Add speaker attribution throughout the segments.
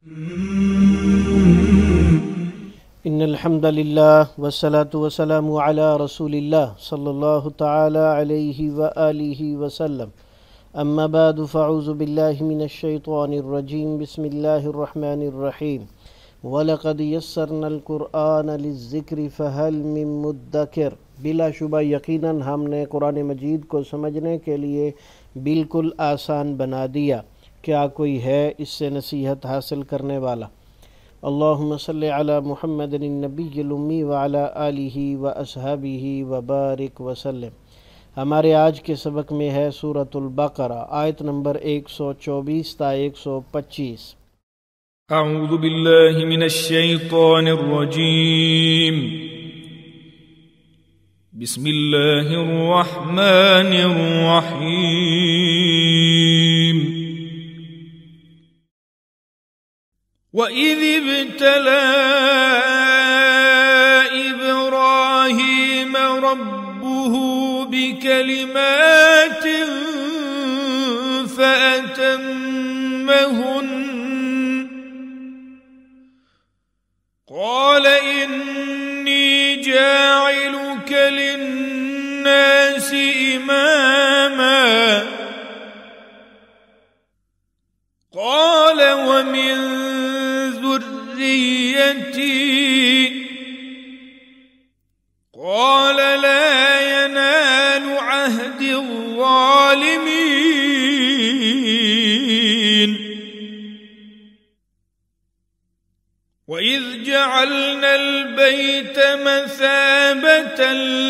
Speaker 1: ان الحمد للہ والصلاة والسلام علی رسول اللہ صلی اللہ تعالی علیہ وآلہ وسلم اما بعد فاعوذ باللہ من الشیطان الرجیم بسم اللہ الرحمن الرحیم وَلَقَدْ يَسَّرْنَا الْقُرْآنَ لِلذِّكْرِ فَهَلْ مِن مُدَّكِرٍ، بلا شبہ یقیناً ہم نے قرآن مجید کو سمجھنے کے لیے بالکل آسان بنا دیا، کیا کوئی ہے اس سے نصیحت حاصل کرنے والا؟ اللہم صلی علی محمد النبی الامی وعلی آلہ واصحابہ وبارک وسلم۔ ہمارے آج کے سبق میں ہے سورۃ البقرہ، آیت نمبر 124 تا 125۔
Speaker 2: اعوذ باللہ من الشیطان الرجیم، بسم اللہ الرحمن الرحیم۔ وَإِذِ ابْتَلَىٰ إِبْرَاهِيمَ رَبُّهُ بِكَلِمَاتٍ فَأَتَمَّهُنَّ قَالَ إِنِّي جَاعِلُكَ لِلنَّاسِ إِمَامًا قَالَ وَمِن ذُرِّيَّتِي قَالَ لَا يَنَالُ عَهْدِ الظَّالِمِينَ وَإِذْ جَعَلْنَا الْبَيْتَ مَثَابَةً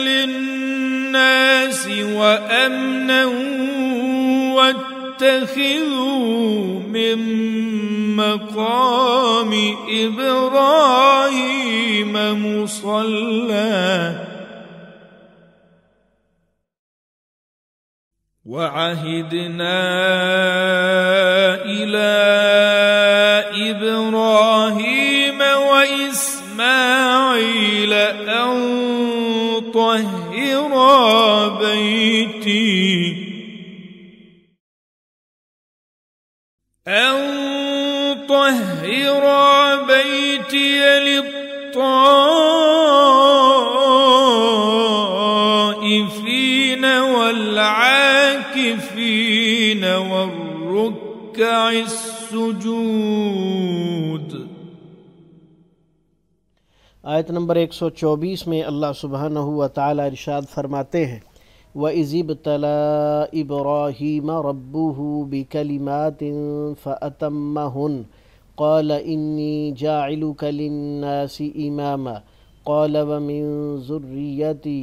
Speaker 2: لِلنَّاسِ وَأَمْنًا وَاتَّخِذُوا مِن مَّقَامِ إِبْرَاهِيمَ مُصَلًّى وَعَهِدْنَا إِلَىٰ إِبْرَاهِيمَ وَإِسْمَاعِيلَ أَن طهر بيتي للطائفين والعاكفين والركع السجود۔
Speaker 1: آیت نمبر 124 میں اللہ سبحانہ و تعالی ارشاد فرماتے ہیں، وَإِذِ ابْتَلَىٰ إِبْرَاهِيمَ رَبُّهُ بِكَلِمَاتٍ فَأَتَمَّهُنَّ قَالَ إِنِّي جَاعِلُكَ لِلنَّاسِ إِمَامًا قَالَ وَمِن ذُرِّيَّتِي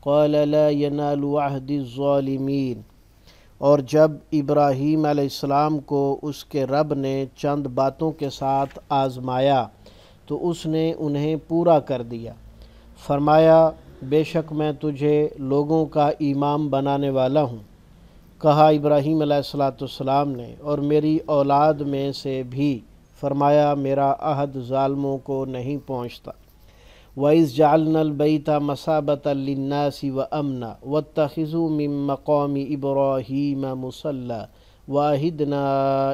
Speaker 1: قَالَ لَا يَنَالُ عَهْدِ الظَّالِمِينَ۔ اور جب ابراہیم علیہ السلام کو اس کے رب نے چند باتوں کے ساتھ آزمایا تو اس نے انہیں پورا کر دیا، فرمایا بے شک میں تجھے لوگوں کا امام بنانے والا ہوں۔ کہا ابراہیم علیہ السلام نے، اور میری اولاد میں سے بھی، فرمایا میرا عہد ظالموں کو نہیں پہنچتا۔ وَإِذْ جَعَلْنَا الْبَيْتَ مَثَابَةً لِلنَّاسِ وَأَمْنًا وَاتَّخِذُوا مِن مَّقَامِ إِبْرَاهِيمَ مُصَلًّى وَعَهِدْنَا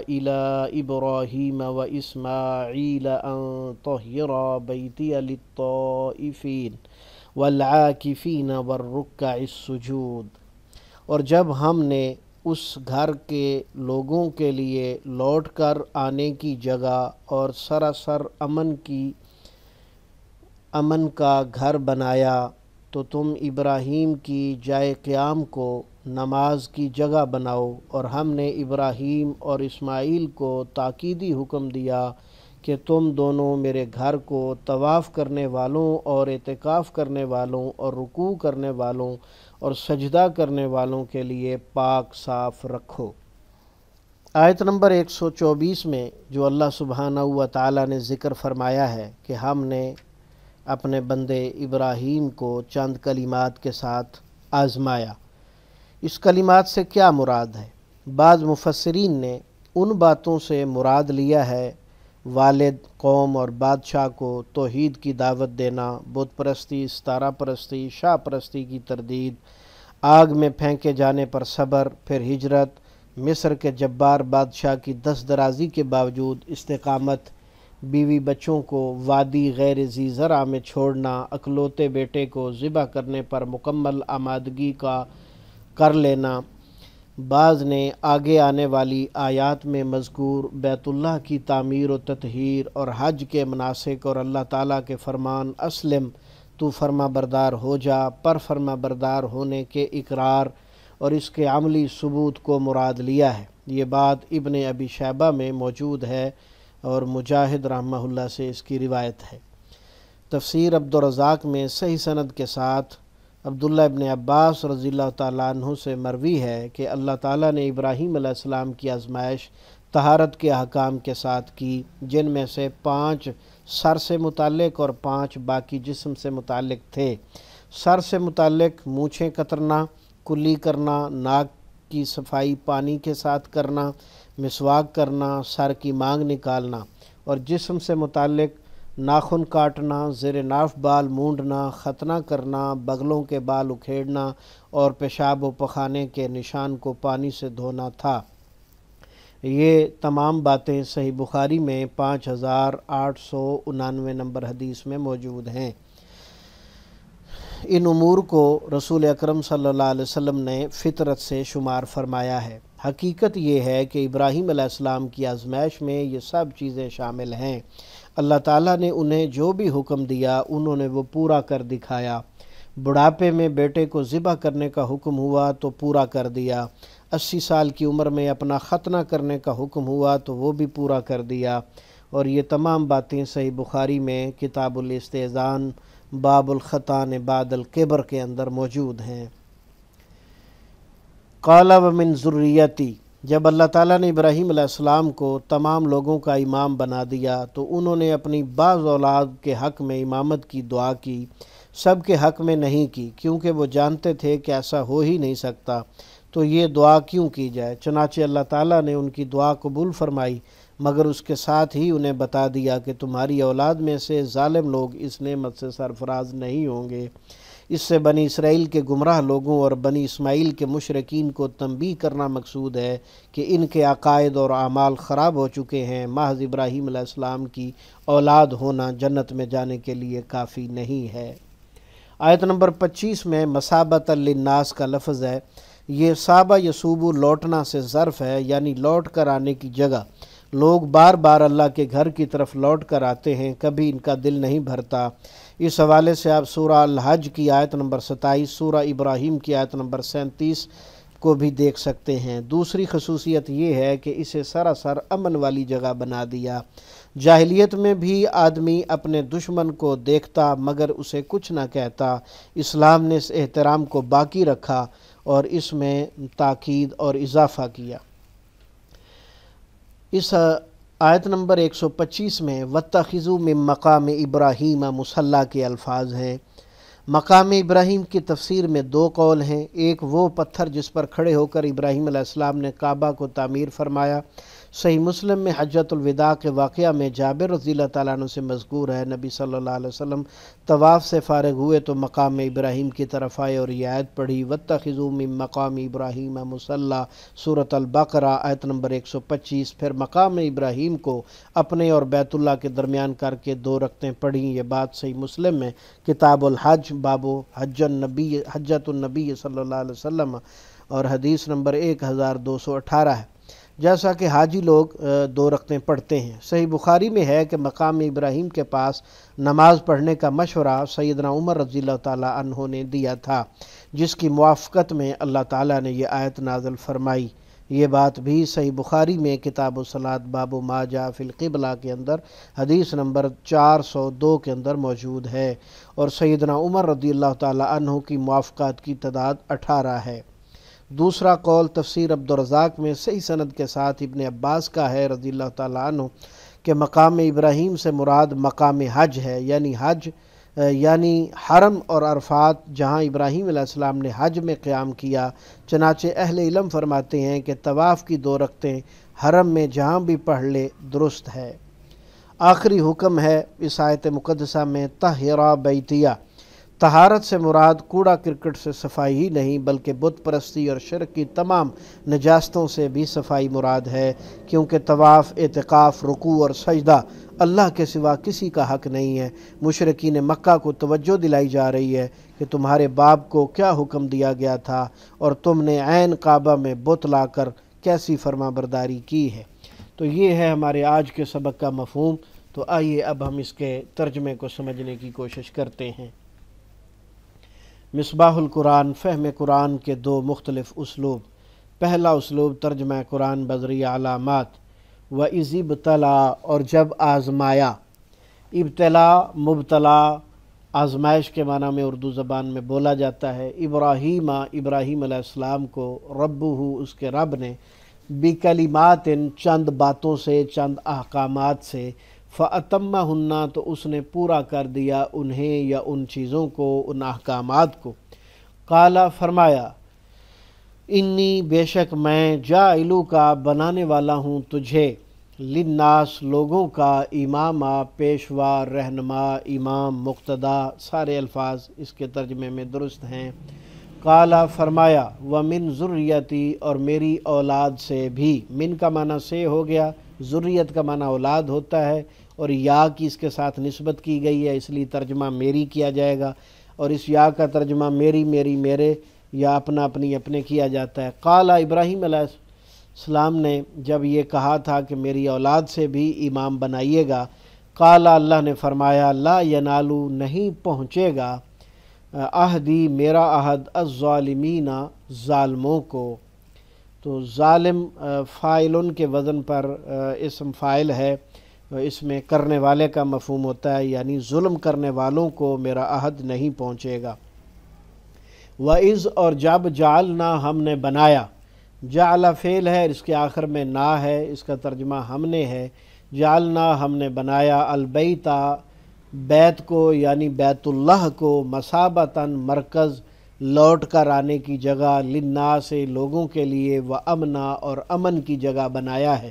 Speaker 1: إِلَىٰ إِبْرَاهِيمَ وَإِسْمَاعِيلَ أَن طَهِّرَ بَيْتِيَ لِلطَّائِفِينَ والعاکفین والرکع السجود۔ اور جب ہم نے اس گھر کے لوگوں کے لیے لوٹ کر آنے کی جگہ اور سراسر امن کا گھر بنایا تو تم ابراہیم کی جائے قیام کو نماز کی جگہ بناؤ، اور ہم نے ابراہیم اور اسماعیل کو تاکیدی حکم دیا کہ تم دونوں میرے گھر کو طواف کرنے والوں اور اعتکاف کرنے والوں اور رکوع کرنے والوں اور سجدہ کرنے والوں کے لیے پاک صاف رکھو۔ آیت نمبر 124 میں جو اللہ سبحانہ و تعالی نے ذکر فرمایا ہے کہ ہم نے اپنے بندے ابراہیم کو چند کلمات کے ساتھ آزمایا، اس کلمات سے کیا مراد ہے؟ بعض مفسرین نے ان باتوں سے مراد لیا ہے والد، قوم اور بادشاہ کو توحید کی دعوت دینا، بت پرستی، ستارہ پرستی، شاہ پرستی کی تردید، آگ میں پھینکے جانے پر صبر، پھر ہجرت، مصر کے جبار بادشاہ کی دست درازی کے باوجود استقامت، بیوی بچوں کو وادی غیر ذی زرع میں چھوڑنا، اکلوتے بیٹے کو ذبح کرنے پر مکمل آمادگی کا کر لینا۔ بعض نے آگے آنے والی آیات میں مذکور بیت اللہ کی تعمیر و تطہیر اور حج کے مناسک اور اللہ تعالیٰ کے فرمان اسلم تو فرما بردار ہو جا پر فرما بردار ہونے کے اقرار اور اس کے عملی ثبوت کو مراد لیا ہے۔ یہ بات ابن ابی شیبہ میں موجود ہے اور مجاہد رحمہ اللہ سے اس کی روایت ہے۔ تفسیر عبدالرزاق میں صحیح سند کے ساتھ عبداللہ ابن عباس رضی اللہ تعالیٰ عنہ سے مروی ہے کہ اللہ تعالیٰ نے ابراہیم علیہ السلام کی آزمائش طہارت کے احکام کے ساتھ کی، جن میں سے 5 سر سے متعلق اور 5 باقی جسم سے متعلق تھے۔ سر سے متعلق مونچھیں کترنا، کلی کرنا، ناک کی صفائی پانی کے ساتھ کرنا، مسواک کرنا، سر کی مانگ نکالنا، اور جسم سے متعلق ناخن کاٹنا، زیر ناف بال مونڈنا، ختنہ کرنا، بغلوں کے بال اکھیڑنا اور پیشاب و پخانے کے نشان کو پانی سے دھونا تھا۔ یہ تمام باتیں صحیح بخاری میں 5899 نمبر حدیث میں موجود ہیں۔ ان امور کو رسول اکرم صلی اللہ علیہ وسلم نے فطرت سے شمار فرمایا ہے۔ حقیقت یہ ہے کہ ابراہیم علیہ السلام کی آزمائش میں یہ سب چیزیں شامل ہیں۔ اللہ تعالیٰ نے انہیں جو بھی حکم دیا انہوں نے وہ پورا کر دکھایا۔ بڑھاپے میں بیٹے کو ذبح کرنے کا حکم ہوا تو پورا کر دیا، 80 سال کی عمر میں اپنا ختنہ کرنے کا حکم ہوا تو وہ بھی پورا کر دیا، اور یہ تمام باتیں صحیح بخاری میں کتاب الاستئذان باب الختان بعد الکبر کے اندر موجود ہیں۔ قال ومن ذریتی، جب اللہ تعالیٰ نے ابراہیم علیہ السلام کو تمام لوگوں کا امام بنا دیا تو انہوں نے اپنی بعض اولاد کے حق میں امامت کی دعا کی، سب کے حق میں نہیں کی، کیونکہ وہ جانتے تھے کہ ایسا ہو ہی نہیں سکتا، تو یہ دعا کیوں کی جائے۔ چنانچہ اللہ تعالیٰ نے ان کی دعا قبول فرمائی، مگر اس کے ساتھ ہی انہیں بتا دیا کہ تمہاری اولاد میں سے ظالم لوگ اس نعمت سے سرفراز نہیں ہوں گے۔ اس سے بنی اسرائیل کے گمراہ لوگوں اور بنی اسماعیل کے مشرکین کو تنبیہ کرنا مقصود ہے کہ ان کے عقائد اور اعمال خراب ہو چکے ہیں۔ محض ابراہیم علیہ السلام کی اولاد ہونا جنت میں جانے کے لیے کافی نہیں ہے۔ آیت نمبر 25 میں مثابۃ للناس کا لفظ ہے۔ یہ صابہ یصوبو لوٹنا سے ظرف ہے، یعنی لوٹ کر آنے کی جگہ۔ لوگ بار بار اللہ کے گھر کی طرف لوٹ کر آتے ہیں، کبھی ان کا دل نہیں بھرتا۔ اس حوالے سے آپ سورہ الحج کی آیت نمبر 27، سورہ ابراہیم کی آیت نمبر 37 کو بھی دیکھ سکتے ہیں۔ دوسری خصوصیت یہ ہے کہ اسے سراسر امن والی جگہ بنا دیا۔ جاہلیت میں بھی آدمی اپنے دشمن کو دیکھتا مگر اسے کچھ نہ کہتا۔ اسلام نے اس احترام کو باقی رکھا اور اس میں تاکید اور اضافہ کیا۔ اس آیت نمبر 125 میں وَاتَّخِذُوا مِن مَقَامِ إِبْرَاهِيمَ مُصَلَّى کے الفاظ ہیں۔ مقام ابراہیم کی تفسیر میں 2 قول ہیں۔ ایک وہ پتھر جس پر کھڑے ہو کر ابراہیم علیہ السلام نے کعبہ کو تعمیر فرمایا۔ صحیح مسلم میں حجۃ الوداع کے واقعہ میں جابر رضی اللہ تعالیٰ عنہ سے مذکور ہے، نبی صلی اللہ علیہ وسلم طواف سے فارغ ہوئے تو مقام ابراہیم کی طرف آئے اور یہ آیت پڑھی وَاتَّخِذُوا مِن مَقَامِ إِبْرَاهِيمَ مُصَلَّى، سورۃ البقرہ آیت نمبر 125۔ پھر مقام ابراہیم کو اپنے اور بیت اللہ کے درمیان کر کے 2 رکعتیں پڑھیں۔ یہ بات صحیح مسلم میں کتاب الحج باب حجۃ النبی صلی اللہ علیہ وسلم اور حدیث نمبر 1218 ہے۔ جیسا کہ حاجی لوگ 2 رکعتیں پڑھتے ہیں۔ صحیح بخاری میں ہے کہ مقام ابراہیم کے پاس نماز پڑھنے کا مشورہ سیدنا عمر رضی اللہ تعالیٰ عنہ نے دیا تھا، جس کی موافقت میں اللہ تعالیٰ نے یہ آیت نازل فرمائی۔ یہ بات بھی صحیح بخاری میں کتاب الصلاۃ باب ما جاء فی القبلہ کے اندر حدیث نمبر 402 کے اندر موجود ہے، اور سیدنا عمر رضی اللہ تعالیٰ عنہ کی موافقات کی تعداد 18 ہے۔ دوسرا قول تفسیر عبدالرزاق میں صحیح سند کے ساتھ ابن عباس کا ہے رضی اللہ تعالیٰ عنہ کہ مقام ابراہیم سے مراد مقام حج ہے، یعنی حرم اور عرفات جہاں ابراہیم علیہ السلام نے حج میں قیام کیا۔ چنانچہ اہل علم فرماتے ہیں کہ طواف کی 2 رکعتیں حرم میں جہاں بھی پڑھ لے درست ہے۔ آخری حکم ہے اس آیت مقدسہ میں طہر بیتیہ، طہارت سے مراد کوڑا کرکٹ سے صفائی ہی نہیں بلکہ بت پرستی اور شرک کی تمام نجاستوں سے بھی صفائی مراد ہے، کیونکہ طواف، اعتکاف، رکوع اور سجدہ اللہ کے سوا کسی کا حق نہیں ہے۔ مشرکین مکہ کو توجہ دلائی جا رہی ہے کہ تمہارے باپ کو کیا حکم دیا گیا تھا اور تم نے عین کعبہ میں بت لا کر کیسی فرما برداری کی ہے۔ تو یہ ہے ہمارے آج کے سبق کا مفہوم۔ تو آئیے اب ہم اس کے ترجمے کو سمجھنے کی کوشش کرتے ہیں۔ مصباح القرآن، فہم قرآن کے دو مختلف اسلوب۔ پہلا اسلوب ترجمہ قرآن بذریعہ علامات۔ وَإِذِ ابْتَلَىٰ، اور جب آزمایا۔ ابتلا، مبتلا، آزمائش کے معنی میں اردو زبان میں بولا جاتا ہے۔ ابراہیم علیہ السلام کو ربہ اس کے رب نے بکلمات چند باتوں سے، چند احکامات سے، فَأَتَمَّهُنَّ تو اس نے پورا کر دیا انہیں یا ان چیزوں کو، ان احکامات کو۔ قال فرمایا انی بے شک میں جاعلو کا بنانے والا ہوں تجھے، للناس لوگوں کا، امامہ پیشوا، رہنما، امام، مقتدا، سارے الفاظ اس کے ترجمے میں درست ہیں۔ قال فرمایا ومن ذریتی اور میری اولاد سے بھی، من کا معنی سے ہو گیا، ذریت کا معنی اولاد ہوتا ہے اور یا کی اس کے ساتھ نسبت کی گئی ہے، اس لیے ترجمہ میری کیا جائے گا، اور اس یا کا ترجمہ میری، میری، میرے یا اپنا، اپنی، اپنے کیا جاتا ہے۔ قال ابراہیم علیہ السلام نے جب یہ کہا تھا کہ میری اولاد سے بھی امام بنائیے گا، قال اللہ نے فرمایا لا ینالو نہیں پہنچے گا، عہدی میرا عہد، الظالمین ظالموں کو۔ تو ظالم فاعل کے وزن پر اسم فاعل ہے، اس میں کرنے والے کا مفہوم ہوتا ہے، یعنی ظلم کرنے والوں کو میرا عہد نہیں پہنچے گا۔ وَإِذْ اور جب، جعلنا ہم نے بنایا، جعل فعل ہے اس کے آخر میں نا ہے، اس کا ترجمہ ہم نے ہے۔ جعلنا ہم نے بنایا، البیتا بیت کو یعنی بیت اللہ کو، مثابتاً مرکز، لوٹ کر آنے کی جگہ، للناس لوگوں کے لیے، وامنا اور امن کی جگہ بنایا ہے۔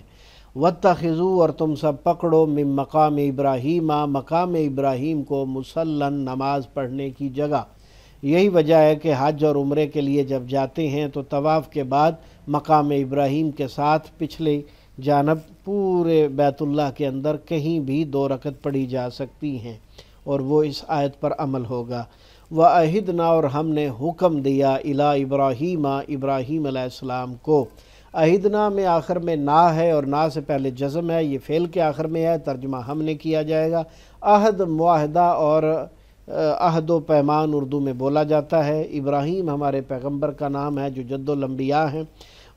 Speaker 1: واتخذوا اور تم سب پکڑو، من مقام ابراہیم مقام ابراہیم کو، مصلاً نماز پڑھنے کی جگہ۔ یہی وجہ ہے کہ حج اور عمرے کے لیے جب جاتے ہیں تو طواف کے بعد مقام ابراہیم کے ساتھ پچھلے جانب پورے بیت اللہ کے اندر کہیں بھی 2 رکعت پڑھی جا سکتی ہیں، اور وہ اس آیت پر عمل ہوگا۔ وَأَهِدْنَا اور ہم نے حکم دیا، اِلَىٰ ابراہیم ابراہیم علیہ السلام کو۔ عہدنا میں آخر میں نا ہے اور نا سے پہلے جزم ہے، یہ فعل کے آخر میں ہے، ترجمہ ہم نے کیا جائے گا۔ عہد معاہدہ اور عہد و پیمان اردو میں بولا جاتا ہے۔ ابراہیم ہمارے پیغمبر کا نام ہے جو جد الانبیاء ہیں۔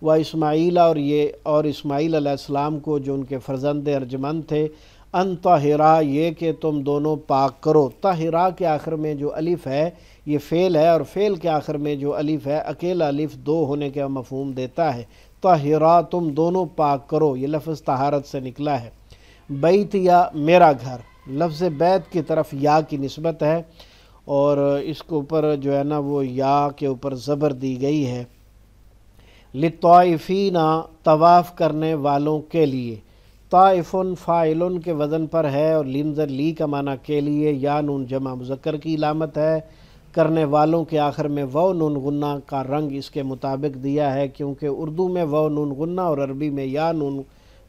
Speaker 1: و اسماعیل اور اسماعیل علیہ السلام کو جو ان کے فرزند ارجمند تھے، ان طاہرا یہ کہ تم دونوں پاک کرو۔ طاہرا کے آخر میں جو الف ہے یہ فعل ہے، اور فعل کے آخر میں جو الف ہے اکیلا الف 2 ہونے کا مفہوم دیتا ہے۔ طاہرا تم دونوں پاک کرو، یہ لفظ طہارت سے نکلا ہے۔ بیت یا میرا گھر، لفظ بیت کی طرف یا کی نسبت ہے، اور اس کے اوپر جو ہے نا وہ یا کے اوپر زبر دی گئی ہے۔ للطائفین طواف کرنے والوں کے لیے، طائفن فاعلن کے وزن پر ہے، اور لنظر لی کا معنی کے لیے، یا نون جمع مذکر کی علامت ہے۔ کرنے والوں کے آخر میں واو نون غنہ کا رنگ اس کے مطابق دیا ہے، کیونکہ اردو میں واو نون غنہ اور عربی میں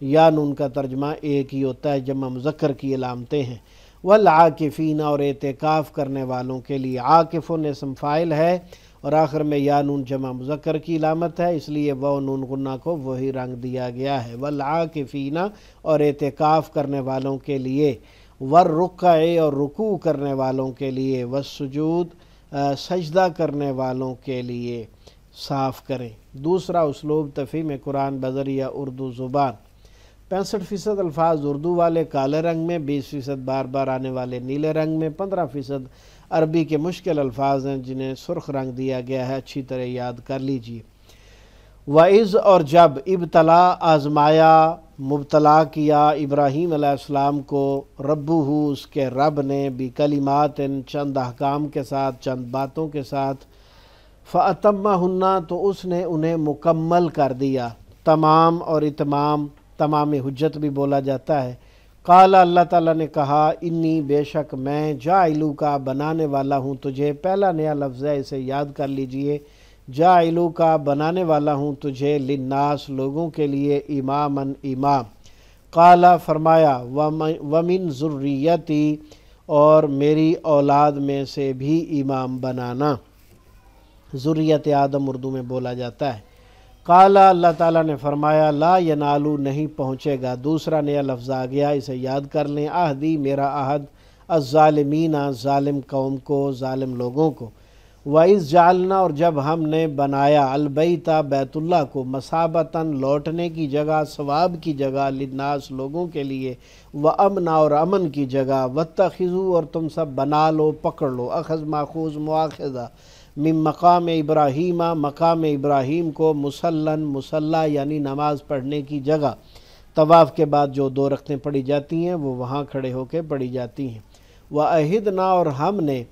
Speaker 1: یا نون کا ترجمہ ایک ہی ہوتا ہے، جمع مذکر کی علامتیں ہیں۔ والعاکفین اور اعتکاف کرنے والوں کے لیے، عاکفن اسم فاعل ہے اور آخر میں یا نون جمع مذکر کی علامت ہے، اس لیے واو نون غنہ کو وہی رنگ دیا گیا ہے۔ والعاکفین اور اعتکاف کرنے والوں کے لیے، والرکع اور رکوع کرنے والوں کے لیے، والسجود سجدہ کرنے والوں کے لیے، صاف کریں۔ دوسرا اسلوب تفہیم قرآن بذریعہ اردو زبان۔ 65% الفاظ اردو والے کالے رنگ میں، 20% بار بار آنے والے نیلے رنگ میں، 15% عربی کے مشکل الفاظ ہیں جنہیں سرخ رنگ دیا گیا ہے، اچھی طرح یاد کر لیجئے۔ وَإِذْ اور جب، ابتلا آزمایا، مبتلا کیا، ابراہیم علیہ السلام کو، ربہ اس کے رب نے، بکلمات چند احکام کے ساتھ، چند باتوں کے ساتھ، فَأَتَمَّهُنَّ تو اس نے انہیں مکمل کر دیا۔ تمام اور اتمام، تمام حجت بھی بولا جاتا ہے، قال اللہ تعالیٰ نے کہا انی بے شک میں جاعلو کا بنانے والا ہوں تجھے، پہلا نیا لفظ ہے اسے یاد کر لیجئے، جاعلو کا بنانے والا ہوں تجھے للناس لوگوں کے لیے اماماً امام، قال فرمایا ومن ذریتی اور میری اولاد میں سے بھی امام بنانا، ذریت آدم اردو میں بولا جاتا ہے۔ قال اللہ تعالیٰ نے فرمایا لا ینالو نہیں پہنچے گا، دوسرا نیا لفظ آ گیا اسے یاد کر لیں، عہدی میرا عہد، الظالمین ظالم قوم کو، ظالم لوگوں کو، وَإِذْ جَعَلْنَا اور جب ہم نے بنایا البیت بیت اللہ کو، مثابتاً لوٹنے کی جگہ، ثواب کی جگہ، للناس لوگوں کے لیے، وَأَمْنَا اور امن کی جگہ، وَاتَّخِذُوا اور تم سب بنا لو پکڑ لو، اخذ ماخوذ مواخذہ، من مقام ابراہیم مقام ابراہیم کو، مصلاً مصلی یعنی نماز پڑھنے کی جگہ، طواف کے بعد جو 2 رکعتیں پڑھی جاتی ہیں وہ وہاں کھڑے ہو کے پڑھی جاتی ہیں۔ وَأَهِدْنَا اور ہم نے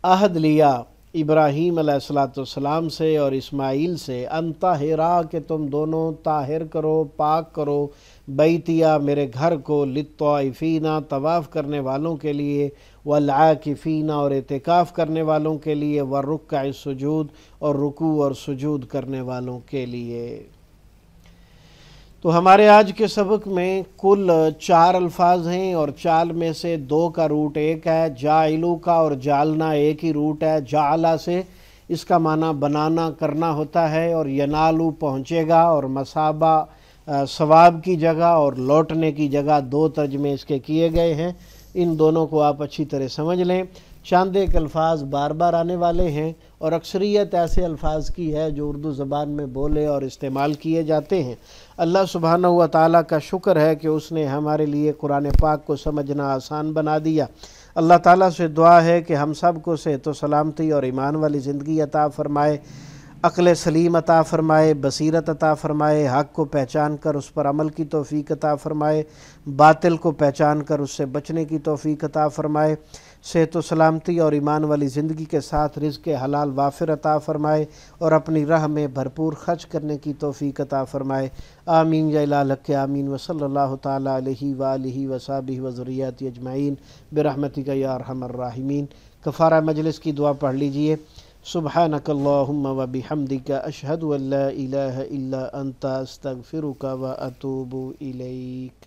Speaker 1: عہد لیا ابراہیم علیہ السلام سے اور اسماعیل سے، ان طاہرا کہ تم دونوں طاہر کرو، پاک کرو، بیتیا میرے گھر کو، للطائفین طواف کرنے والوں کے لیے، والعاکفین اور اعتکاف کرنے والوں کے لیے، والرکع السجود اور رکوع اور سجود کرنے والوں کے لیے۔ تو ہمارے آج کے سبق میں کل 4 الفاظ ہیں اور 4 میں سے 2 کا روٹ ایک ہے، جاعلو کا اور جعلنا ایک ہی روٹ ہے، جعلا سے اس کا معنی بنانا کرنا ہوتا ہے، اور ینالو پہنچے گا، اور مثابہ ثواب کی جگہ اور لوٹنے کی جگہ، 2 ترجمے اس کے کیے گئے ہیں، ان دونوں کو آپ اچھی طرح سمجھ لیں۔ چند ایک الفاظ بار بار آنے والے ہیں اور اکثریت ایسے الفاظ کی ہے جو اردو زبان میں بولے اور استعمال کیے جاتے ہیں۔ اللہ سبحانہ و تعالیٰ کا شکر ہے کہ اس نے ہمارے لیے قرآن پاک کو سمجھنا آسان بنا دیا۔ اللہ تعالیٰ سے دعا ہے کہ ہم سب کو صحت و سلامتی اور ایمان والی زندگی عطا فرمائے، عقل سلیم عطا فرمائے، بصیرت عطا فرمائے، حق کو پہچان کر اس پر عمل کی توفیق عطا فرمائے، باطل کو پہچان کر اس سے بچنے کی توفیق عطا فرمائے، صحت و سلامتی اور ایمان والی زندگی کے ساتھ رزق حلال وافر عطا فرمائے، اور اپنی راہ میں بھرپور خرچ کرنے کی توفیق عطا فرمائے۔ آمین یا الہ الحق آمین، وصلی اللہ تعالیٰ علیہ وآلہ وصحبہ وذریاتہ اجمعین برحمتک یا ارحم الراحمین۔ کفارہ مجلس کی دعا پڑھ لیجئے۔ سبحانک اللہم و بحمدک، اشہد ان لا الہ الا انت، استغفرک و اتوب الیک۔